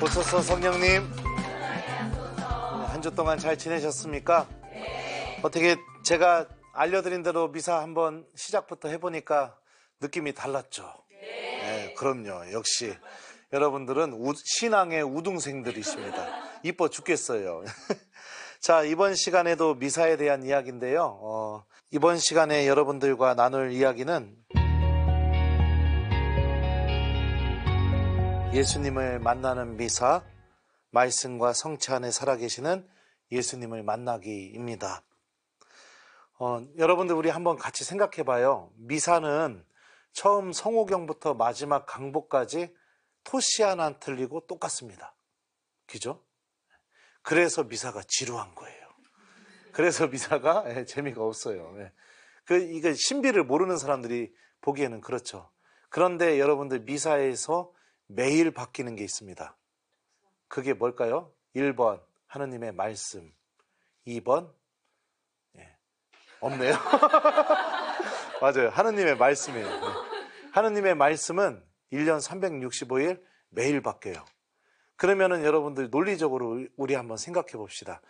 오소서 성령님, 한 주 동안 잘 지내셨습니까? 어떻게 제가 알려드린 대로 미사 한번 시작부터 해보니까 느낌이 달랐죠? 네, 그럼요. 역시 여러분들은 신앙의 우등생들이십니다. 이뻐 죽겠어요. 자, 이번 시간에도 미사에 대한 이야기인데요. 이번 시간에 여러분들과 나눌 이야기는 예수님을 만나는 미사, 말씀과 성체 안에 살아계시는 예수님을 만나기입니다. 여러분들 우리 한번 같이 생각해봐요. 미사는 처음 성호경부터 마지막 강보까지 토시 하나 안 틀리고 똑같습니다. 그죠? 그래서 미사가 지루한 거예요. 그래서 미사가 재미가 없어요. 이거 신비를 모르는 사람들이 보기에는 그렇죠. 그런데 여러분들 미사에서 매일 바뀌는 게 있습니다. 그게 뭘까요? 1번 하느님의 말씀, 2번 없네요. 맞아요. 하느님의 말씀이에요. 하느님의 말씀은 1년 365일 매일 바뀌어요. 그러면은 여러분들 논리적으로 우리 한번 생각해 봅시다.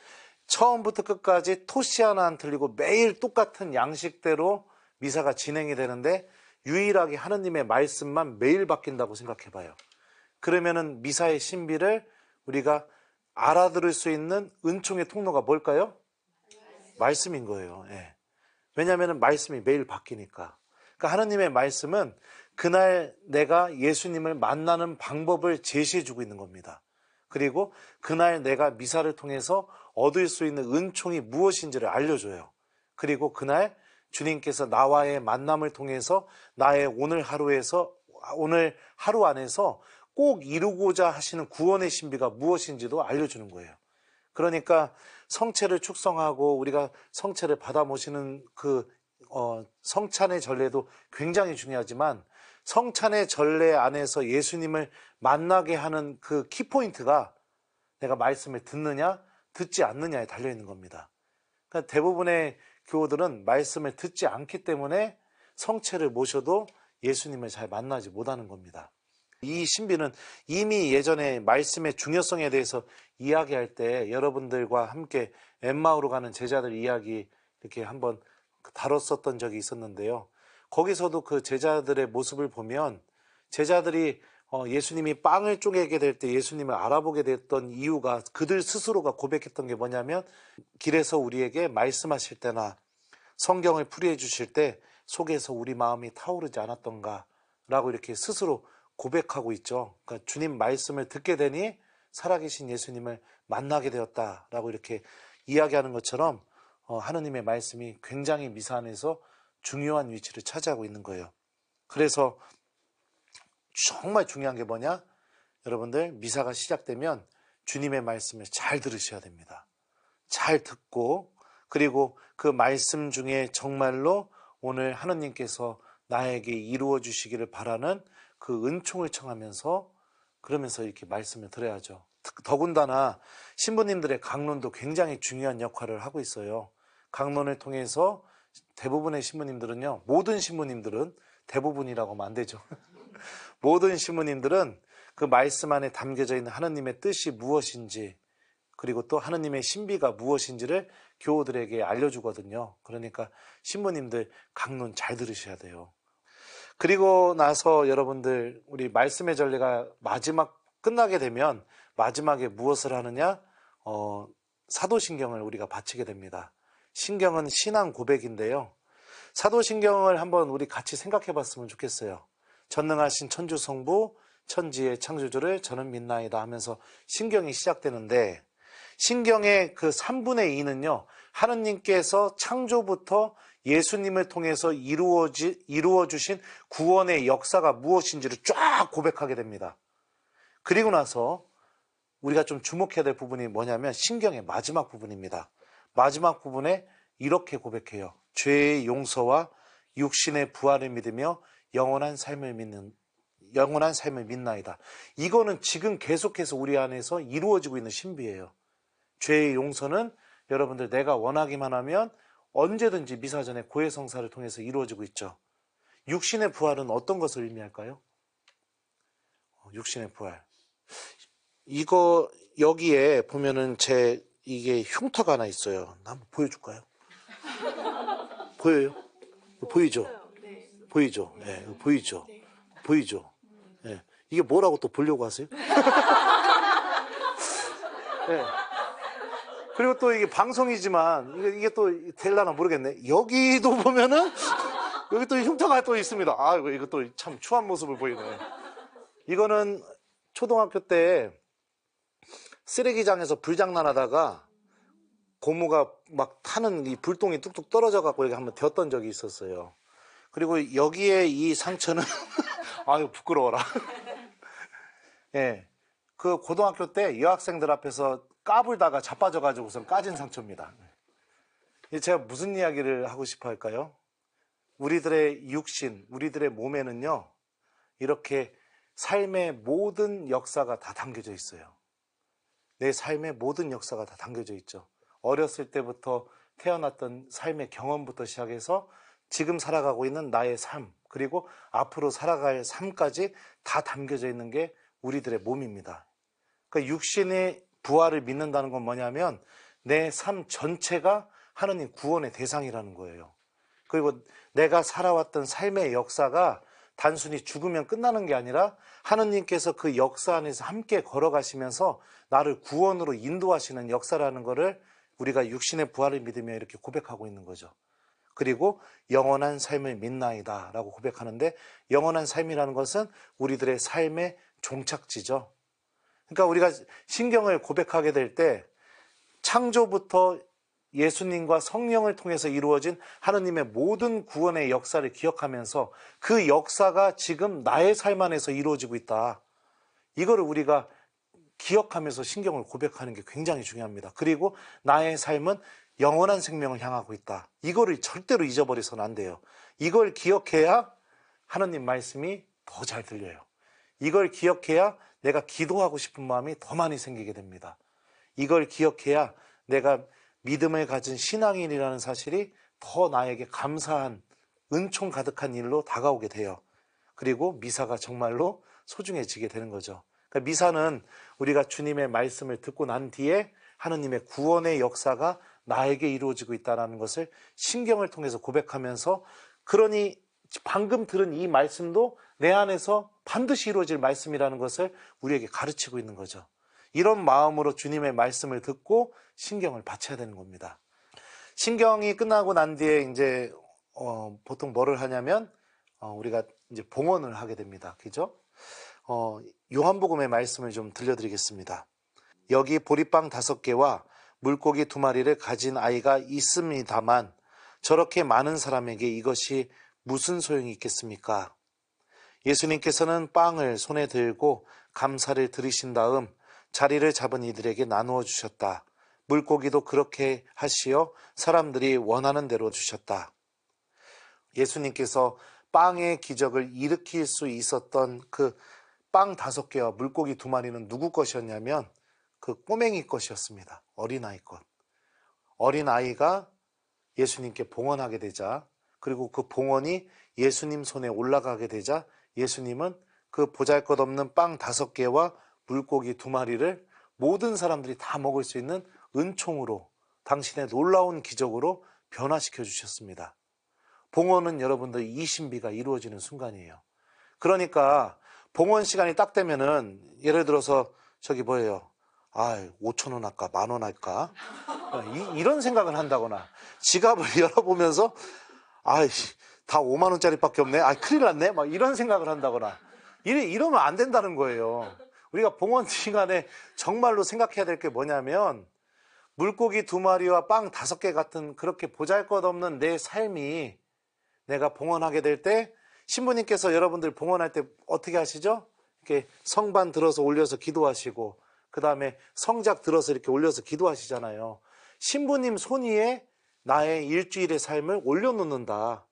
처음부터 끝까지 토시 하나 안 틀리고 매일 똑같은 양식대로 미사가 진행이 되는데 유일하게 하느님의 말씀만 매일 바뀐다고 생각해 봐요. 그러면은 미사의 신비를 우리가 알아들을 수 있는 은총의 통로가 뭘까요? 말씀인 거예요. 왜냐하면 말씀이 매일 바뀌니까. 그러니까 하느님의 말씀은 그날 내가 예수님을 만나는 방법을 제시해 주고 있는 겁니다. 그리고 그날 내가 미사를 통해서 얻을 수 있는 은총이 무엇인지를 알려줘요. 그리고 그날 주님께서 나와의 만남을 통해서 나의 오늘 하루 안에서 꼭 이루고자 하시는 구원의 신비가 무엇인지도 알려주는 거예요. 그러니까 성체를 축성하고 우리가 성체를 받아 모시는 성찬의 전례도 굉장히 중요하지만 성찬의 전례 안에서 예수님을 만나게 하는 그 키포인트가 내가 말씀을 듣느냐 듣지 않느냐에 달려있는 겁니다. 그러니까 대부분의 교우들은 말씀을 듣지 않기 때문에 성체를 모셔도 예수님을 잘 만나지 못하는 겁니다. 이 신비는 이미 예전에 말씀의 중요성에 대해서 이야기할 때 여러분들과 함께 엠마오로 가는 제자들 이야기 이렇게 한번 다뤘었던 적이 있었는데요. 거기서도 그 제자들의 모습을 보면 제자들이 예수님이 빵을 쪼개게 될 때 예수님을 알아보게 됐던 이유가 그들 스스로가 고백했던 게 뭐냐면 길에서 우리에게 말씀하실 때나 성경을 풀이해 주실 때 속에서 우리 마음이 타오르지 않았던가 라고 이렇게 스스로 고백하고 있죠. 그러니까 주님 말씀을 듣게 되니 살아계신 예수님을 만나게 되었다라고 이렇게 이야기하는 것처럼 하느님의 말씀이 굉장히 미사 안에서 중요한 위치를 차지하고 있는 거예요. 그래서 정말 중요한 게 뭐냐? 여러분들 미사가 시작되면 주님의 말씀을 잘 들으셔야 됩니다. 잘 듣고 그리고 그 말씀 중에 정말로 오늘 하느님께서 나에게 이루어 주시기를 바라는 그 은총을 청하면서 그러면서 이렇게 말씀을 들어야죠. 더군다나 신부님들의 강론도 굉장히 중요한 역할을 하고 있어요. 강론을 통해서 대부분의 신부님들은요, 모든 신부님들은 대부분이라고 하면 안 되죠. 모든 신부님들은 그 말씀 안에 담겨져 있는 하느님의 뜻이 무엇인지 그리고 또 하느님의 신비가 무엇인지를 교우들에게 알려주거든요. 그러니까 신부님들 강론 잘 들으셔야 돼요. 그리고 나서 여러분들 우리 말씀의 전례가 마지막 끝나게 되면 마지막에 무엇을 하느냐? 사도신경을 우리가 바치게 됩니다. 신경은 신앙 고백인데요. 사도신경을 한번 우리 같이 생각해 봤으면 좋겠어요. 전능하신 천주성부 천지의 창조주를 저는 믿나이다 하면서 신경이 시작되는데 신경의 그 3분의 2는요. 하느님께서 창조부터 예수님을 통해서 이루어 주신 구원의 역사가 무엇인지를 쫙 고백하게 됩니다. 그리고 나서 우리가 좀 주목해야 될 부분이 뭐냐면 신경의 마지막 부분입니다. 마지막 부분에 이렇게 고백해요. 죄의 용서와 육신의 부활을 믿으며 영원한 삶을 믿나이다. 이거는 지금 계속해서 우리 안에서 이루어지고 있는 신비예요. 죄의 용서는 여러분들 내가 원하기만 하면 언제든지 미사 전에 고해성사를 통해서 이루어지고 있죠. 육신의 부활은 어떤 것을 의미할까요? 육신의 부활. 이거 여기에 보면은 제 이게 흉터가 하나 있어요. 한번 보여줄까요? 보여요? 보이죠? 보이죠? 네, 보이죠? 보이죠? 네. 이게 뭐라고 또 보려고 하세요? 네. 그리고 또 이게 방송이지만 이게 또 될라나 모르겠네. 여기도 보면은 여기 또 흉터가 또 있습니다. 아, 이거 또 참 추한 모습을 보이네. 이거는 초등학교 때 쓰레기장에서 불장난하다가 고무가 막 타는 이 불똥이 뚝뚝 떨어져 갖고 이렇게 한번 되었던 적이 있었어요. 그리고 여기에 이 상처는 아유 부끄러워라. 예, 그 고등학교 때 여학생들 앞에서 까불다가 자빠져가지고선 까진 상처입니다. 제가 무슨 이야기를 하고 싶어 할까요? 우리들의 육신, 우리들의 몸에는요, 이렇게 삶의 모든 역사가 다 담겨져 있어요. 내 삶의 모든 역사가 다 담겨져 있죠. 어렸을 때부터 태어났던 삶의 경험부터 시작해서 지금 살아가고 있는 나의 삶, 그리고 앞으로 살아갈 삶까지 다 담겨져 있는 게 우리들의 몸입니다. 그러니까 육신의 부활을 믿는다는 건 뭐냐면 내 삶 전체가 하느님 구원의 대상이라는 거예요. 그리고 내가 살아왔던 삶의 역사가 단순히 죽으면 끝나는 게 아니라 하느님께서 그 역사 안에서 함께 걸어가시면서 나를 구원으로 인도하시는 역사라는 것을 우리가 육신의 부활을 믿으며 이렇게 고백하고 있는 거죠. 그리고 영원한 삶을 믿나이다 라고 고백하는데, 영원한 삶이라는 것은 우리들의 삶의 종착지죠. 그러니까 우리가 신경을 고백하게 될 때 창조부터 예수님과 성령을 통해서 이루어진 하느님의 모든 구원의 역사를 기억하면서 그 역사가 지금 나의 삶 안에서 이루어지고 있다. 이거를 우리가 기억하면서 신경을 고백하는 게 굉장히 중요합니다. 그리고 나의 삶은 영원한 생명을 향하고 있다. 이거를 절대로 잊어버려서는 안 돼요. 이걸 기억해야 하느님 말씀이 더 잘 들려요. 이걸 기억해야 내가 기도하고 싶은 마음이 더 많이 생기게 됩니다. 이걸 기억해야 내가 믿음을 가진 신앙인이라는 사실이 더 나에게 감사한 은총 가득한 일로 다가오게 돼요. 그리고 미사가 정말로 소중해지게 되는 거죠. 그러니까 미사는 우리가 주님의 말씀을 듣고 난 뒤에 하느님의 구원의 역사가 나에게 이루어지고 있다는 것을 신경을 통해서 고백하면서, 그러니 방금 들은 이 말씀도 내 안에서 반드시 이루어질 말씀이라는 것을 우리에게 가르치고 있는 거죠. 이런 마음으로 주님의 말씀을 듣고 신경을 바쳐야 되는 겁니다. 신경이 끝나고 난 뒤에 이제 보통 뭐를 하냐면 우리가 이제 봉헌을 하게 됩니다. 그죠? 요한복음의 말씀을 좀 들려드리겠습니다. 여기 보리빵 5개와 물고기 2마리를 가진 아이가 있습니다만 저렇게 많은 사람에게 이것이 무슨 소용이 있겠습니까? 예수님께서는 빵을 손에 들고 감사를 드리신 다음 자리를 잡은 이들에게 나누어 주셨다. 물고기도 그렇게 하시어 사람들이 원하는 대로 주셨다. 예수님께서 빵의 기적을 일으킬 수 있었던 그 빵 5개와 물고기 2마리는 누구 것이었냐면 그 꼬맹이 것이었습니다. 어린아이 것. 어린아이가 예수님께 봉헌하게 되자, 그리고 그 봉헌이 예수님 손에 올라가게 되자 예수님은 그 보잘것없는 빵 5개와 물고기 2마리를 모든 사람들이 다 먹을 수 있는 은총으로, 당신의 놀라운 기적으로 변화시켜 주셨습니다. 봉헌은 여러분들 이 신비가 이루어지는 순간이에요. 그러니까 봉헌 시간이 딱 되면은 예를 들어서 저기 뭐예요? 5,000원 할까? 10,000원 할까? 이런 생각을 한다거나, 지갑을 열어보면서 다 5만 원짜리밖에 없네. 큰일 났네. 막 이런 생각을 한다거나, 이러면 안 된다는 거예요. 우리가 봉헌 시간에 정말로 생각해야 될 게 뭐냐면, 물고기 2마리와 빵 5개 같은 그렇게 보잘것없는 내 삶이 내가 봉헌하게 될 때, 신부님께서 여러분들 봉헌할 때 어떻게 하시죠? 이렇게 성반 들어서 올려서 기도하시고, 그 다음에 성작 들어서 이렇게 올려서 기도하시잖아요. 신부님 손 위에 나의 일주일의 삶을 올려놓는다.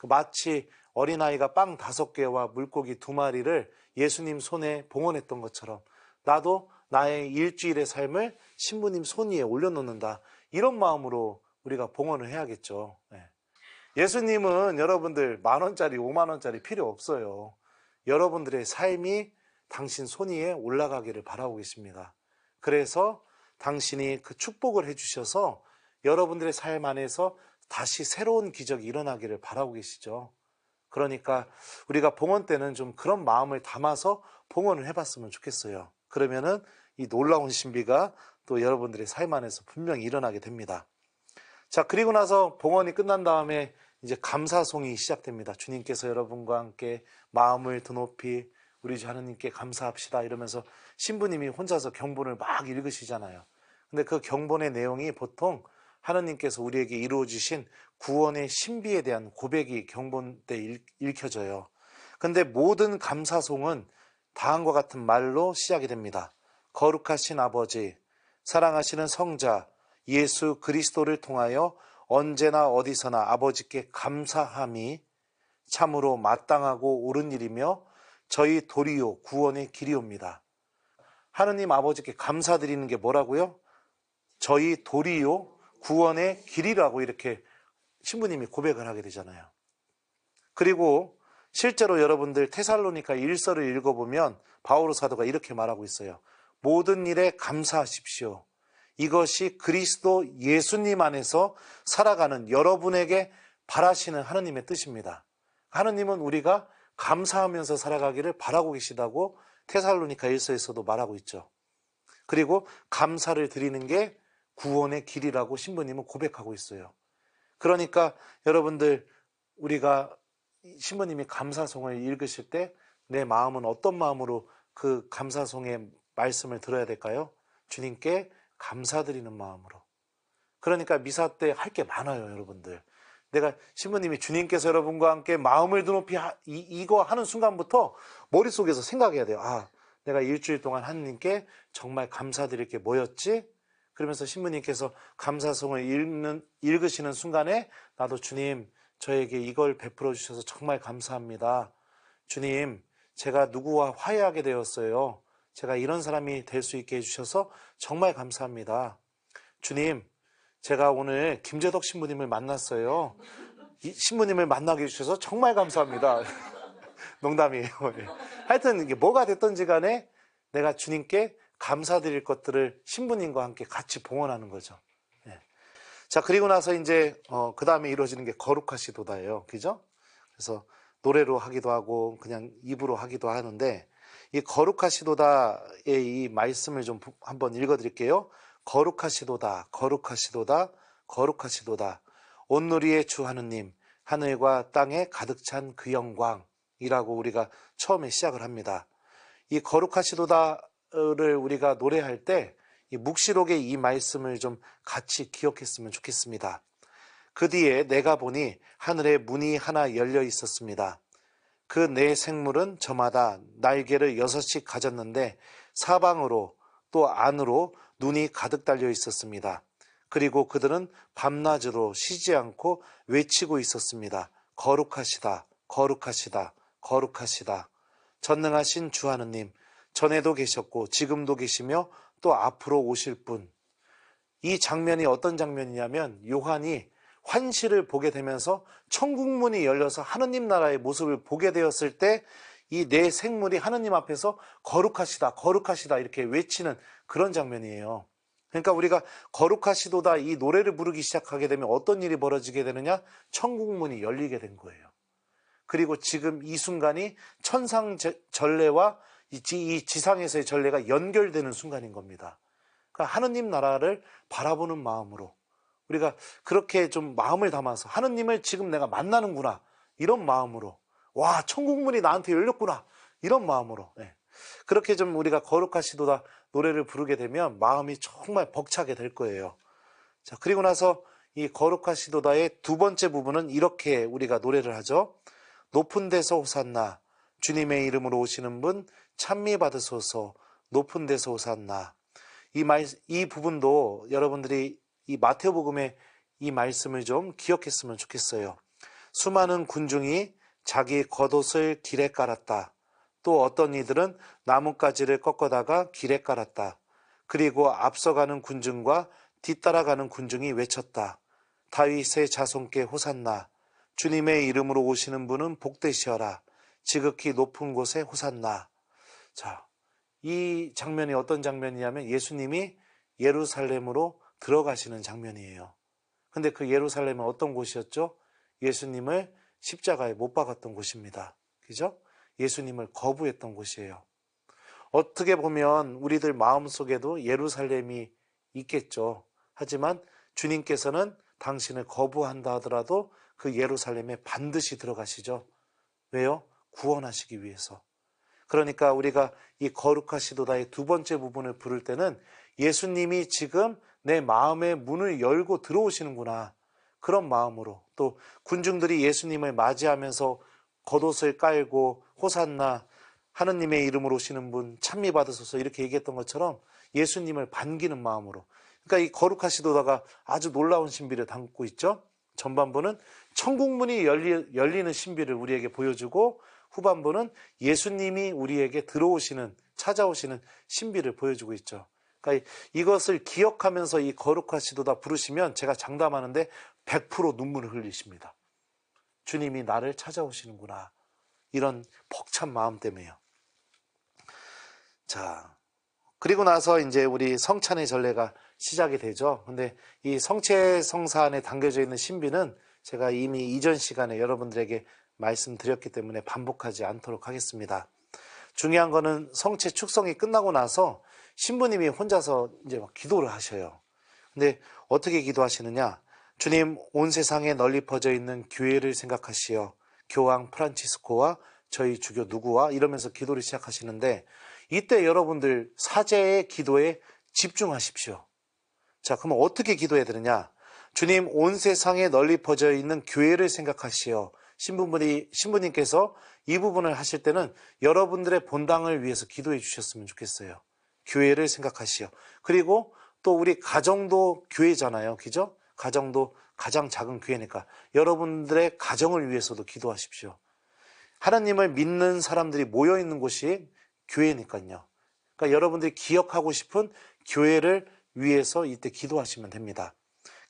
마치 어린아이가 빵 5개와 물고기 2마리를 예수님 손에 봉헌했던 것처럼 나도 나의 일주일의 삶을 신부님 손 위에 올려놓는다. 이런 마음으로 우리가 봉헌을 해야겠죠. 예수님은 여러분들 10,000원짜리 50,000원짜리 필요 없어요. 여러분들의 삶이 당신 손 위에 올라가기를 바라고 계십니다. 그래서 당신이 그 축복을 해주셔서 여러분들의 삶 안에서 다시 새로운 기적이 일어나기를 바라고 계시죠. 그러니까 우리가 봉헌 때는 좀 그런 마음을 담아서 봉헌을 해봤으면 좋겠어요. 그러면은 이 놀라운 신비가 또 여러분들의 삶 안에서 분명히 일어나게 됩니다. 자, 그리고 나서 봉헌이 끝난 다음에 이제 감사송이 시작됩니다. 주님께서 여러분과 함께 마음을 드높이 우리 주 하느님께 감사합시다 이러면서 신부님이 혼자서 경본을 막 읽으시잖아요. 근데 그 경본의 내용이 보통 하느님께서 우리에게 이루어 주신 구원의 신비에 대한 고백이 경본 때 읽혀져요. 근데 모든 감사송은 다음과 같은 말로 시작이 됩니다. 거룩하신 아버지, 사랑하시는 성자 예수 그리스도를 통하여 언제나 어디서나 아버지께 감사함이 참으로 마땅하고 옳은 일이며 저희 도리요 구원의 길이옵니다. 하느님 아버지께 감사드리는 게 뭐라고요? 저희 도리요 구원의 길이라고 이렇게 신부님이 고백을 하게 되잖아요. 그리고 실제로 여러분들 테살로니가 1서를 읽어보면 바오로 사도가 이렇게 말하고 있어요. 모든 일에 감사하십시오. 이것이 그리스도 예수님 안에서 살아가는 여러분에게 바라시는 하느님의 뜻입니다. 하느님은 우리가 감사하면서 살아가기를 바라고 계시다고 테살로니가 1서에서도 말하고 있죠. 그리고 감사를 드리는 게 구원의 길이라고 신부님은 고백하고 있어요. 그러니까 여러분들 우리가 신부님이 감사송을 읽으실 때 내 마음은 어떤 마음으로 그 감사송의 말씀을 들어야 될까요? 주님께 감사드리는 마음으로. 그러니까 미사 때 할 게 많아요, 여러분들. 내가 신부님이 주님께서 여러분과 함께 마음을 드높이 이거 하는 순간부터 머릿속에서 생각해야 돼요. 아, 내가 일주일 동안 하느님께 정말 감사드릴 게 뭐였지? 그러면서 신부님께서 감사송을 읽으시는 순간에 나도 주님 저에게 이걸 베풀어 주셔서 정말 감사합니다. 주님 제가 누구와 화해하게 되었어요. 제가 이런 사람이 될 수 있게 해주셔서 정말 감사합니다. 주님 제가 오늘 김재덕 신부님을 만났어요. 이 신부님을 만나게 해주셔서 정말 감사합니다. 농담이에요. 하여튼 이게 뭐가 됐든지 간에 내가 주님께 감사드릴 것들을 신부님과 함께 같이 봉헌하는 거죠. 네. 자, 그리고 나서 이제 그 다음에 이루어지는 게 거룩하시도다예요. 그죠? 그래서 노래로 하기도 하고 그냥 입으로 하기도 하는데 이 거룩하시도다의 이 말씀을 좀 한번 읽어드릴게요. 거룩하시도다, 거룩하시도다, 거룩하시도다. 온누리의 주 하느님, 하늘과 땅에 가득 찬 그 영광이라고 우리가 처음에 시작을 합니다. 이 거룩하시도다를 우리가 노래할 때 이 묵시록의 이 말씀을 좀 같이 기억했으면 좋겠습니다. 그 뒤에 내가 보니 하늘에 문이 하나 열려 있었습니다. 그 네 생물은 저마다 날개를 6씩 가졌는데 사방으로 또 안으로 눈이 가득 달려 있었습니다. 그리고 그들은 밤낮으로 쉬지 않고 외치고 있었습니다. 거룩하시다, 거룩하시다, 거룩하시다. 전능하신 주 하느님, 전에도 계셨고 지금도 계시며 또 앞으로 오실 분. 이 장면이 어떤 장면이냐면 요한이 환시를 보게 되면서 천국문이 열려서 하느님 나라의 모습을 보게 되었을 때 이 네 생물이 하느님 앞에서 거룩하시다, 거룩하시다 이렇게 외치는 그런 장면이에요. 그러니까 우리가 거룩하시도다 이 노래를 부르기 시작하게 되면 어떤 일이 벌어지게 되느냐? 천국문이 열리게 된 거예요. 그리고 지금 이 순간이 천상 전례와 이 지상에서의 전례가 연결되는 순간인 겁니다. 그러니까 하느님 나라를 바라보는 마음으로 우리가 그렇게 좀 마음을 담아서 하느님을 지금 내가 만나는구나 이런 마음으로 와 천국문이 나한테 열렸구나 이런 마음으로 그렇게 좀 우리가 거룩하시도다 노래를 부르게 되면 마음이 정말 벅차게 될 거예요. 자, 그리고 나서 이 거룩하시도다의 두 번째 부분은 이렇게 우리가 노래를 하죠. 높은 데서 호산나 주님의 이름으로 오시는 분 찬미 받으소서 높은 데서 호산나. 이 부분도 여러분들이 이 마태복음의 이 말씀을 좀 기억했으면 좋겠어요. 수많은 군중이 자기 겉옷을 길에 깔았다. 또 어떤 이들은 나뭇가지를 꺾어다가 길에 깔았다. 그리고 앞서가는 군중과 뒤따라가는 군중이 외쳤다. 다윗의 자손께 호산나. 주님의 이름으로 오시는 분은 복되시어라. 지극히 높은 곳에 호산나. 자, 이 장면이 어떤 장면이냐면 예수님이 예루살렘으로 들어가시는 장면이에요. 근데 그 예루살렘은 어떤 곳이었죠? 예수님을 십자가에 못 박았던 곳입니다. 그죠? 예수님을 거부했던 곳이에요. 어떻게 보면 우리들 마음속에도 예루살렘이 있겠죠. 하지만 주님께서는 당신을 거부한다 하더라도 그 예루살렘에 반드시 들어가시죠. 왜요? 구원하시기 위해서. 그러니까 우리가 이 거룩하시도다의 두 번째 부분을 부를 때는 예수님이 지금 내 마음의 문을 열고 들어오시는구나. 그런 마음으로, 또 군중들이 예수님을 맞이하면서 겉옷을 깔고 호산나 하느님의 이름으로 오시는 분 찬미 받으소서 이렇게 얘기했던 것처럼 예수님을 반기는 마음으로, 그러니까 이 거룩하시도다가 아주 놀라운 신비를 담고 있죠. 전반부는 천국문이 열리는 신비를 우리에게 보여주고, 후반부는 예수님이 우리에게 들어오시는, 찾아오시는 신비를 보여주고 있죠. 그러니까 이것을 기억하면서 이 거룩하시도다 부르시면 제가 장담하는데 100% 눈물을 흘리십니다. 주님이 나를 찾아오시는구나. 이런 벅찬 마음 때문에요. 자, 그리고 나서 이제 우리 성찬의 전례가 시작이 되죠. 근데 이 성체 성사 안에 담겨져 있는 신비는 제가 이미 이전 시간에 여러분들에게 말씀드렸기 때문에 반복하지 않도록 하겠습니다. 중요한 거는 성체 축성이 끝나고 나서 신부님이 혼자서 이제 막 기도를 하셔요. 근데 어떻게 기도하시느냐? 주님, 온 세상에 널리 퍼져 있는 교회를 생각하시어 교황 프란치스코와 저희 주교 누구와 이러면서 기도를 시작하시는데, 이때 여러분들 사제의 기도에 집중하십시오. 자, 그러면 어떻게 기도해야 되느냐? 주님, 온 세상에 널리 퍼져 있는 교회를 생각하시어, 신부님께서 이 부분을 하실 때는 여러분들의 본당을 위해서 기도해 주셨으면 좋겠어요. 교회를 생각하시어. 그리고 또 우리 가정도 교회잖아요. 그죠? 가정도 가장 작은 교회니까 여러분들의 가정을 위해서도 기도하십시오. 하나님을 믿는 사람들이 모여 있는 곳이 교회니까요. 그러니까 여러분들이 기억하고 싶은 교회를 위해서 이때 기도하시면 됩니다.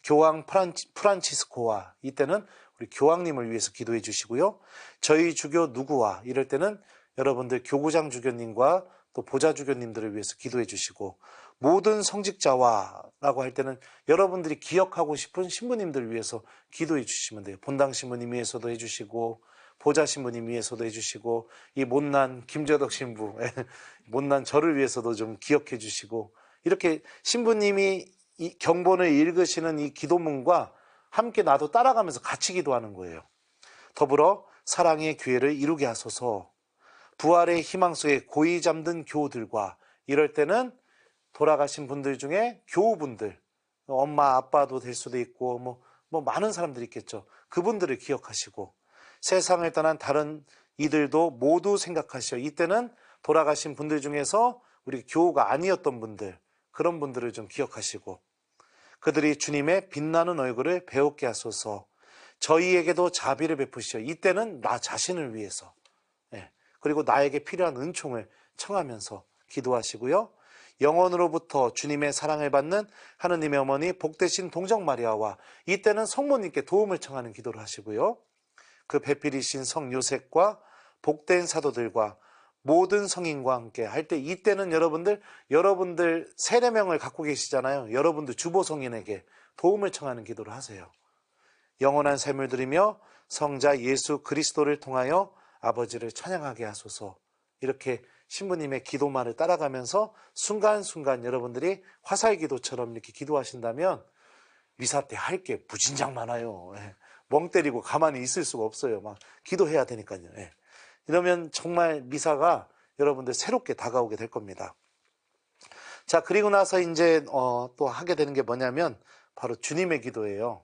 교황 프란치스코와 이때는 우리 교황님을 위해서 기도해 주시고요. 저희 주교 누구와 이럴 때는 여러분들 교구장 주교님과 또 보좌 주교님들을 위해서 기도해 주시고, 모든 성직자와라고 할 때는 여러분들이 기억하고 싶은 신부님들을 위해서 기도해 주시면 돼요. 본당 신부님 위해서도 해주시고, 보좌 신부님 위해서도 해주시고, 이 못난 김재덕 신부, 못난 저를 위해서도 좀 기억해 주시고, 이렇게 신부님이 이 경본을 읽으시는 이 기도문과 함께 나도 따라가면서 같이 기도하는 거예요. 더불어 사랑의 교회를 이루게 하소서. 부활의 희망 속에 고이 잠든 교우들과, 이럴 때는 돌아가신 분들 중에 교우분들, 엄마 아빠도 될 수도 있고 뭐 많은 사람들이 있겠죠. 그분들을 기억하시고, 세상을 떠난 다른 이들도 모두 생각하시어. 이때는 돌아가신 분들 중에서 우리 교우가 아니었던 분들, 그런 분들을 좀 기억하시고, 그들이 주님의 빛나는 얼굴을 배웠게 하소서. 저희에게도 자비를 베푸시어. 이때는 나 자신을 위해서, 그리고 나에게 필요한 은총을 청하면서 기도하시고요. 영원으로부터 주님의 사랑을 받는 하느님의 어머니 복되신 동정 마리아와, 이때는 성모님께 도움을 청하는 기도를 하시고요. 그 배필이신 성 요셉과 복된 사도들과 모든 성인과 함께 할 때, 이때는 여러분들 세례명을 갖고 계시잖아요. 여러분들 주보 성인에게 도움을 청하는 기도를 하세요. 영원한 삶을 드리며 성자 예수 그리스도를 통하여 아버지를 찬양하게 하소서. 이렇게 신부님의 기도말을 따라가면서 순간순간 여러분들이 화살 기도처럼 이렇게 기도하신다면 미사 때 할 게 무진장 많아요. 멍 때리고 가만히 있을 수가 없어요. 막 기도해야 되니까요. 이러면 정말 미사가 여러분들 새롭게 다가오게 될 겁니다. 자, 그리고 나서 이제 또 하게 되는 게 뭐냐면 바로 주님의 기도예요.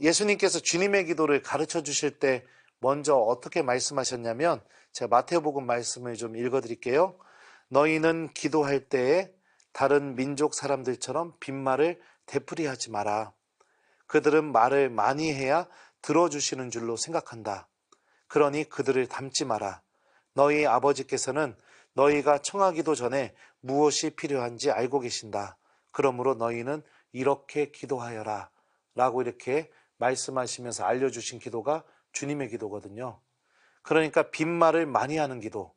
예수님께서 주님의 기도를 가르쳐 주실 때 먼저 어떻게 말씀하셨냐면, 제가 마태복음 말씀을 좀 읽어드릴게요. 너희는 기도할 때에 다른 민족 사람들처럼 빈말을 되풀이하지 마라. 그들은 말을 많이 해야 들어주시는 줄로 생각한다. 그러니 그들을 닮지 마라. 너희 아버지께서는 너희가 청하기도 전에 무엇이 필요한지 알고 계신다. 그러므로 너희는 이렇게 기도하여라. 라고 이렇게 말씀하시면서 알려주신 기도가 주님의 기도거든요. 그러니까 빈말을 많이 하는 기도.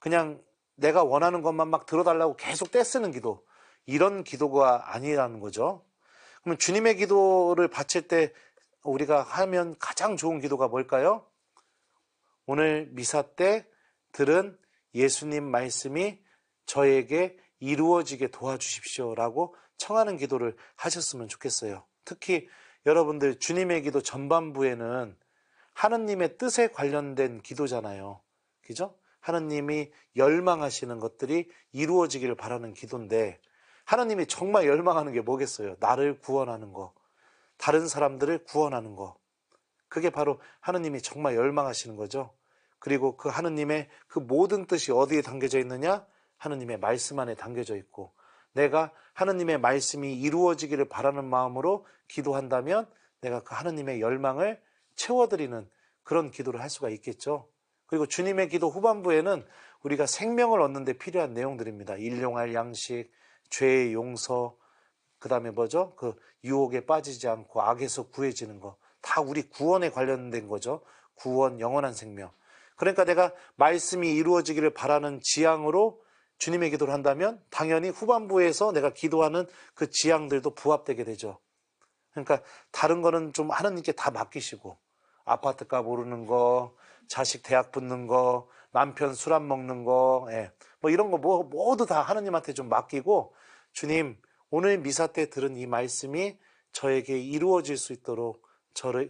그냥 내가 원하는 것만 막 들어달라고 계속 떼쓰는 기도, 이런 기도가 아니라는 거죠. 그러면 주님의 기도를 바칠 때 우리가 하면 가장 좋은 기도가 뭘까요? 오늘 미사 때 들은 예수님 말씀이 저에게 이루어지게 도와주십시오라고 청하는 기도를 하셨으면 좋겠어요. 특히 여러분들 주님의 기도 전반부에는 하느님의 뜻에 관련된 기도잖아요. 그죠? 하느님이 열망하시는 것들이 이루어지기를 바라는 기도인데, 하느님이 정말 열망하는 게 뭐겠어요? 나를 구원하는 거, 다른 사람들을 구원하는 거. 그게 바로 하느님이 정말 열망하시는 거죠. 그리고 그 하느님의 그 모든 뜻이 어디에 담겨져 있느냐? 하느님의 말씀 안에 담겨져 있고, 내가 하느님의 말씀이 이루어지기를 바라는 마음으로 기도한다면 내가 그 하느님의 열망을 채워드리는 그런 기도를 할 수가 있겠죠. 그리고 주님의 기도 후반부에는 우리가 생명을 얻는 데 필요한 내용들입니다. 일용할 양식, 죄의 용서, 그 다음에 뭐죠? 그 유혹에 빠지지 않고 악에서 구해지는 거. 다 우리 구원에 관련된 거죠. 구원, 영원한 생명. 그러니까 내가 말씀이 이루어지기를 바라는 지향으로 주님의 기도를 한다면 당연히 후반부에서 내가 기도하는 그 지향들도 부합되게 되죠. 그러니까 다른 거는 좀 하느님께 다 맡기시고, 아파트값 오르는 거, 자식 대학 붙는 거, 남편 술 안 먹는 거, 뭐 이런 거 모두 다 하느님한테 좀 맡기고, 주님, 오늘 미사 때 들은 이 말씀이 저에게 이루어질 수 있도록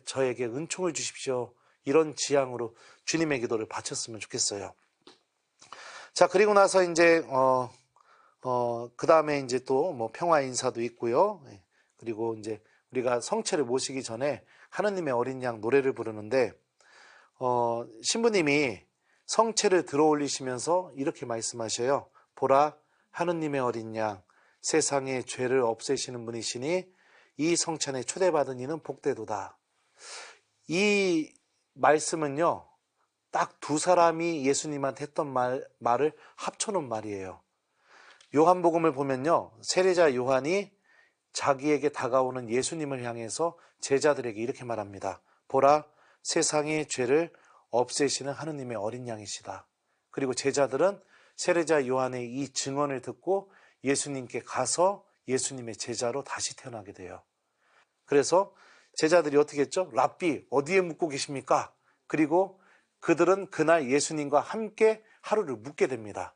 저에게 은총을 주십시오. 이런 지향으로 주님의 기도를 바쳤으면 좋겠어요. 자, 그리고 나서 이제 그 다음에 이제 또 뭐 평화 인사도 있고요. 그리고 이제 우리가 성체를 모시기 전에 하느님의 어린 양 노래를 부르는데, 신부님이 성체를 들어 올리시면서 이렇게 말씀하셔요. 보라, 하느님의 어린 양, 세상의 죄를 없애시는 분이시니 이 성찬에 초대받은 이는 복되도다. 이 말씀은요, 딱 두 사람이 예수님한테 했던 말을 합쳐놓은 말이에요. 요한복음을 보면요, 세례자 요한이 자기에게 다가오는 예수님을 향해서 제자들에게 이렇게 말합니다. 보라, 세상의 죄를 없애시는 하느님의 어린 양이시다. 그리고 제자들은 세례자 요한의 이 증언을 듣고 예수님께 가서 예수님의 제자로 다시 태어나게 돼요. 그래서 제자들이 어떻게 했죠? 랍비, 어디에 묵고 계십니까? 그리고 그들은 그날 예수님과 함께 하루를 묵게 됩니다.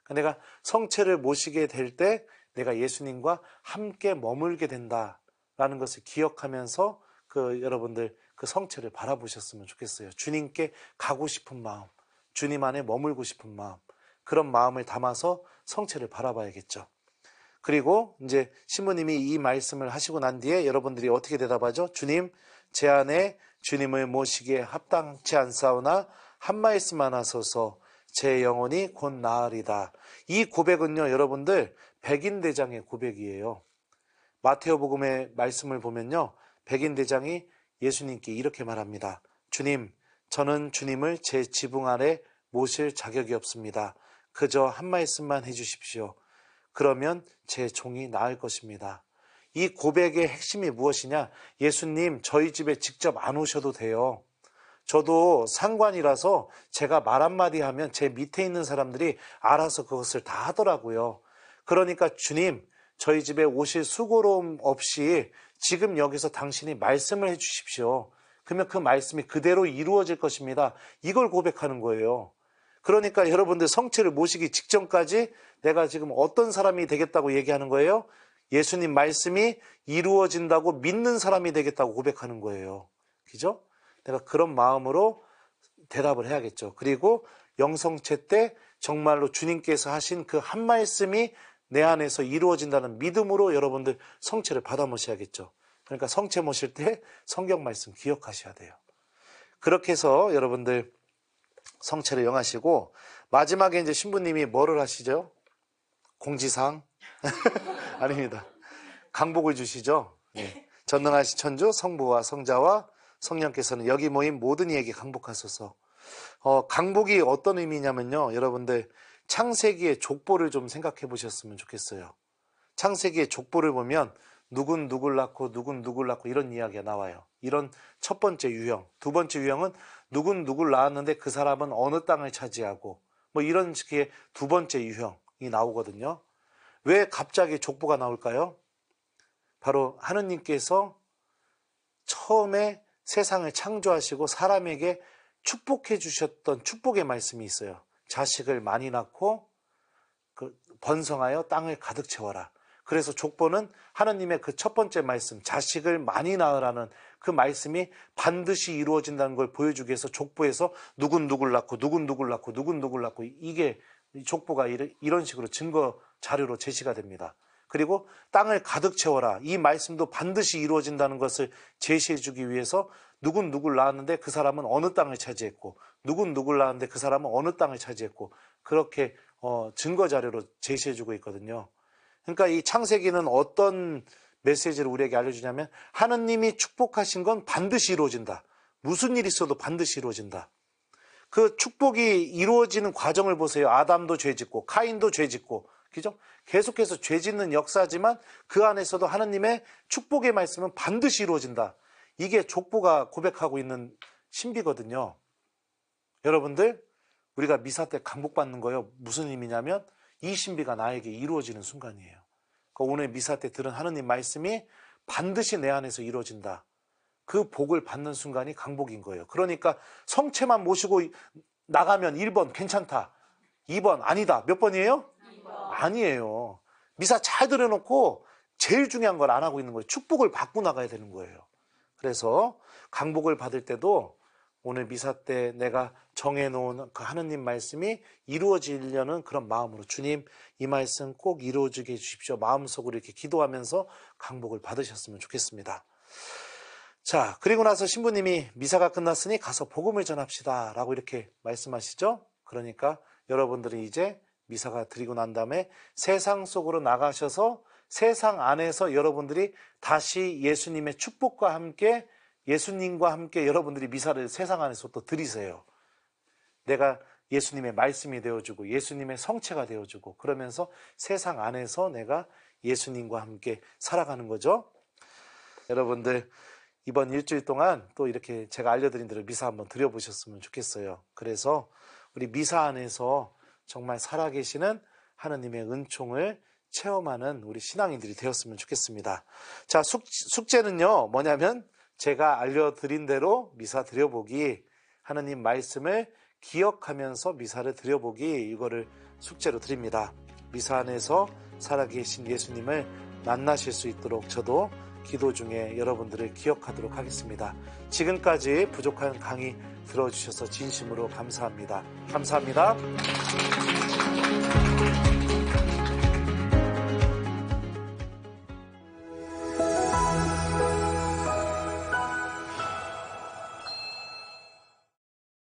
내가 성체를 모시게 될 때 내가 예수님과 함께 머물게 된다라는 것을 기억하면서 여러분들 그 성체를 바라보셨으면 좋겠어요. 주님께 가고 싶은 마음, 주님 안에 머물고 싶은 마음, 그런 마음을 담아서 성체를 바라봐야겠죠. 그리고 이제 신부님이 이 말씀을 하시고 난 뒤에 여러분들이 어떻게 대답하죠? 주님, 제 안에 주님을 모시기에 합당치 않사오나 한 말씀만 하소서, 제 영혼이 곧 나으리다. 이 고백은요, 여러분들 백인대장의 고백이에요. 마테오복음의 말씀을 보면요, 백인대장이 예수님께 이렇게 말합니다. 주님, 저는 주님을 제 지붕 아래 모실 자격이 없습니다. 그저 한 말씀만 해주십시오. 그러면 제 종이 나을 것입니다. 이 고백의 핵심이 무엇이냐? 예수님, 저희 집에 직접 안 오셔도 돼요. 저도 상관이라서 제가 말 한마디 하면 제 밑에 있는 사람들이 알아서 그것을 다 하더라고요. 그러니까 주님, 저희 집에 오실 수고로움 없이 지금 여기서 당신이 말씀을 해주십시오. 그러면 그 말씀이 그대로 이루어질 것입니다. 이걸 고백하는 거예요. 그러니까 여러분들 성체를 모시기 직전까지 내가 지금 어떤 사람이 되겠다고 얘기하는 거예요? 예수님 말씀이 이루어진다고 믿는 사람이 되겠다고 고백하는 거예요. 그죠? 내가 그런 마음으로 대답을 해야겠죠. 그리고 영성체 때 정말로 주님께서 하신 그 한 말씀이 내 안에서 이루어진다는 믿음으로 여러분들 성체를 받아 모셔야겠죠. 그러니까 성체 모실 때 성경 말씀 기억하셔야 돼요. 그렇게 해서 여러분들 성체를 영하시고, 마지막에 이제 신부님이 뭐를 하시죠? 공지사항? 아닙니다. 강복을 주시죠. 네. 전능하신 천주 성부와 성자와 성령께서는 여기 모인 모든 이에게 강복하소서. 강복이 어떤 의미냐면요, 여러분들 창세기의 족보를 좀 생각해 보셨으면 좋겠어요. 창세기의 족보를 보면 누군 누굴 낳고 누군 누굴 낳고 이런 이야기가 나와요. 이런 첫 번째 유형. 두 번째 유형은 누군 누굴 낳았는데 그 사람은 어느 땅을 차지하고, 뭐 이런 식의 두 번째 유형이 나오거든요. 왜 갑자기 족보가 나올까요? 바로 하느님께서 처음에 세상을 창조하시고 사람에게 축복해 주셨던 축복의 말씀이 있어요. 자식을 많이 낳고 번성하여 땅을 가득 채워라. 그래서 족보는 하느님의 그 첫 번째 말씀, 자식을 많이 낳으라는 그 말씀이 반드시 이루어진다는 걸 보여주기 위해서 족보에서 누군 누굴 낳고 누군 누굴 낳고 누군 누굴 낳고 이게 족보가 이런 식으로 증거 자료로 제시가 됩니다. 그리고 땅을 가득 채워라. 이 말씀도 반드시 이루어진다는 것을 제시해 주기 위해서 누군 누굴 낳았는데 그 사람은 어느 땅을 차지했고 누군 누굴 낳았는데 그 사람은 어느 땅을 차지했고 그렇게 증거 자료로 제시해 주고 있거든요. 그러니까 이 창세기는 어떤 메시지를 우리에게 알려주냐면 하느님이 축복하신 건 반드시 이루어진다. 무슨 일이 있어도 반드시 이루어진다. 그 축복이 이루어지는 과정을 보세요. 아담도 죄 짓고 카인도 죄 짓고 그죠? 계속해서 죄 짓는 역사지만 그 안에서도 하느님의 축복의 말씀은 반드시 이루어진다. 이게 족보가 고백하고 있는 신비거든요. 여러분들 우리가 미사 때 강복받는 거요. 무슨 의미냐면 이 신비가 나에게 이루어지는 순간이에요. 그러니까 오늘 미사 때 들은 하느님 말씀이 반드시 내 안에서 이루어진다. 그 복을 받는 순간이 강복인 거예요. 그러니까 성체만 모시고 나가면 1번 괜찮다. 2번 아니다. 몇 번이에요? 2번. 아니에요. 미사 잘 들어놓고 제일 중요한 걸 안 하고 있는 거예요. 축복을 받고 나가야 되는 거예요. 그래서 강복을 받을 때도 오늘 미사 때 내가 정해놓은 그 하느님 말씀이 이루어지려는 그런 마음으로 주님 이 말씀 꼭 이루어지게 해주십시오. 마음속으로 이렇게 기도하면서 강복을 받으셨으면 좋겠습니다. 자, 그리고 나서 신부님이 미사가 끝났으니 가서 복음을 전합시다 라고 이렇게 말씀하시죠. 그러니까 여러분들은 이제 미사가 드리고 난 다음에 세상 속으로 나가셔서 세상 안에서 여러분들이 다시 예수님의 축복과 함께 예수님과 함께 여러분들이 미사를 세상 안에서 또 드리세요. 내가 예수님의 말씀이 되어주고 예수님의 성체가 되어주고 그러면서 세상 안에서 내가 예수님과 함께 살아가는 거죠. 여러분들 이번 일주일 동안 또 이렇게 제가 알려드린 대로 미사 한번 드려보셨으면 좋겠어요. 그래서 우리 미사 안에서 정말 살아계시는 하느님의 은총을 체험하는 우리 신앙인들이 되었으면 좋겠습니다. 자, 숙제는요 뭐냐면 제가 알려드린 대로 미사 드려보기, 하느님 말씀을 기억하면서 미사를 드려보기, 이거를 숙제로 드립니다. 미사 안에서 살아계신 예수님을 만나실 수 있도록 저도 기도 중에 여러분들을 기억하도록 하겠습니다. 지금까지 부족한 강의 들어주셔서 진심으로 감사합니다. 감사합니다.